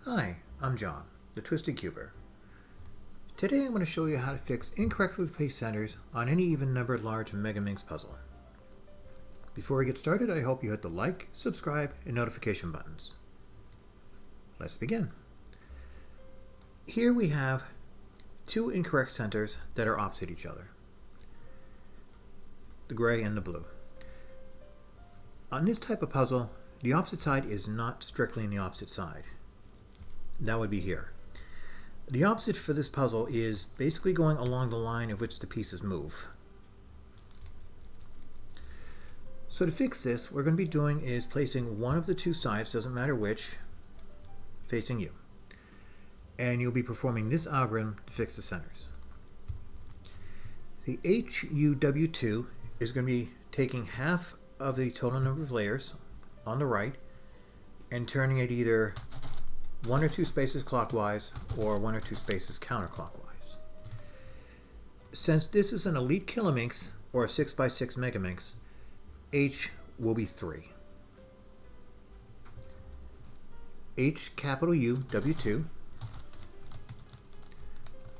Hi, I'm John, the Twisted Cuber. Today I'm going to show you how to fix incorrectly placed centers on any even-numbered large Megaminx puzzle. Before we get started, I hope you hit the like, subscribe, and notification buttons. Let's begin. Here we have two incorrect centers that are opposite each other, the gray and the blue. On this type of puzzle, the opposite side is not strictly in the opposite side. That would be here. The opposite for this puzzle is basically going along the line of which the pieces move. So to fix this, what we're going to be doing is placing one of the two sides, doesn't matter which, facing you. And you'll be performing this algorithm to fix the centers. The HUW2 is going to be taking half of the total number of layers on the right and turning it either one or two spaces clockwise or one or two spaces counterclockwise. Since this is an elite Kilominx or a 6x6 Megaminx, H will be 3. H capital U W2,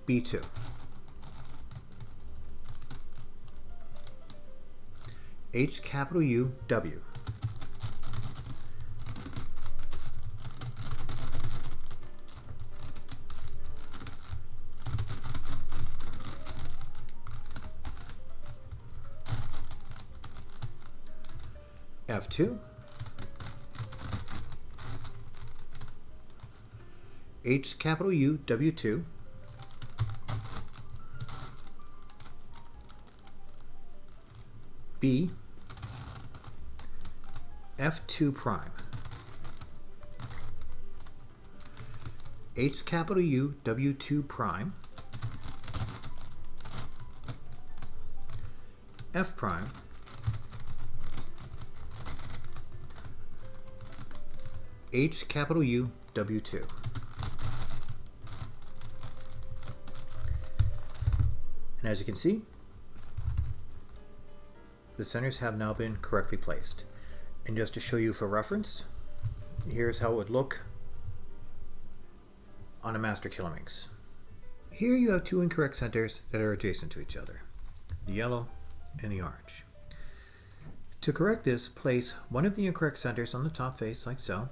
B2. H capital U W. F2, H capital U W2, B, F2 prime, H capital U W2 prime, F prime, H capital U W2. And as you can see, the centers have now been correctly placed. And just to show you for reference, here's how it would look on a master Kilominx. Here you have two incorrect centers that are adjacent to each other, the yellow and the orange. To correct this, place one of the incorrect centers on the top face like so,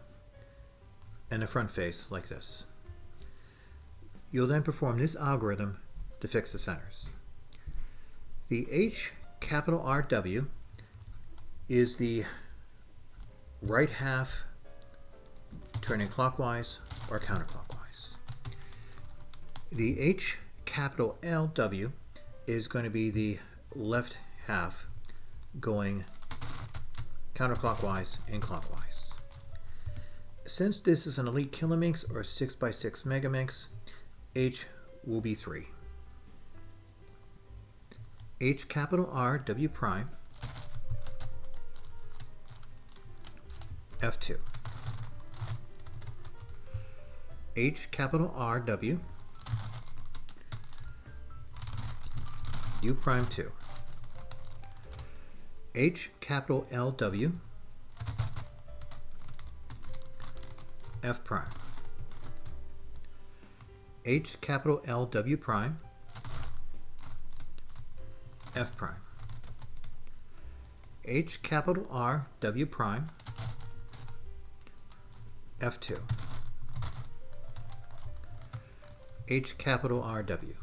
and the front face like this. You'll then perform this algorithm to fix the centers. The H capital RW is the right half turning clockwise or counterclockwise. The H capital LW is going to be the left half going counterclockwise and clockwise. Since this is an elite Kilominx or 6x6 Megaminx, H will be 3. H capital R W prime, F2. H capital R W, U prime 2. H capital L W, F prime. H capital L W prime, F prime. H capital R W prime, F2. H capital R W.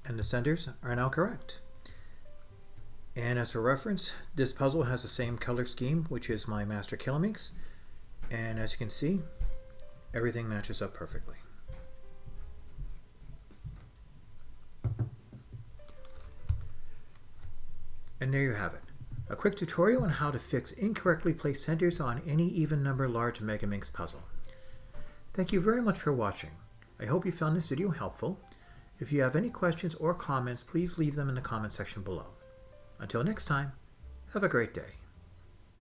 And the centers are now correct. And as for reference, this puzzle has the same color scheme, which is my master Kilominx. And as you can see, everything matches up perfectly. And there you have it. A quick tutorial on how to fix incorrectly placed centers on any even number large Megaminx puzzle. Thank you very much for watching. I hope you found this video helpful. If you have any questions or comments, please leave them in the comment section below. Until next time, have a great day.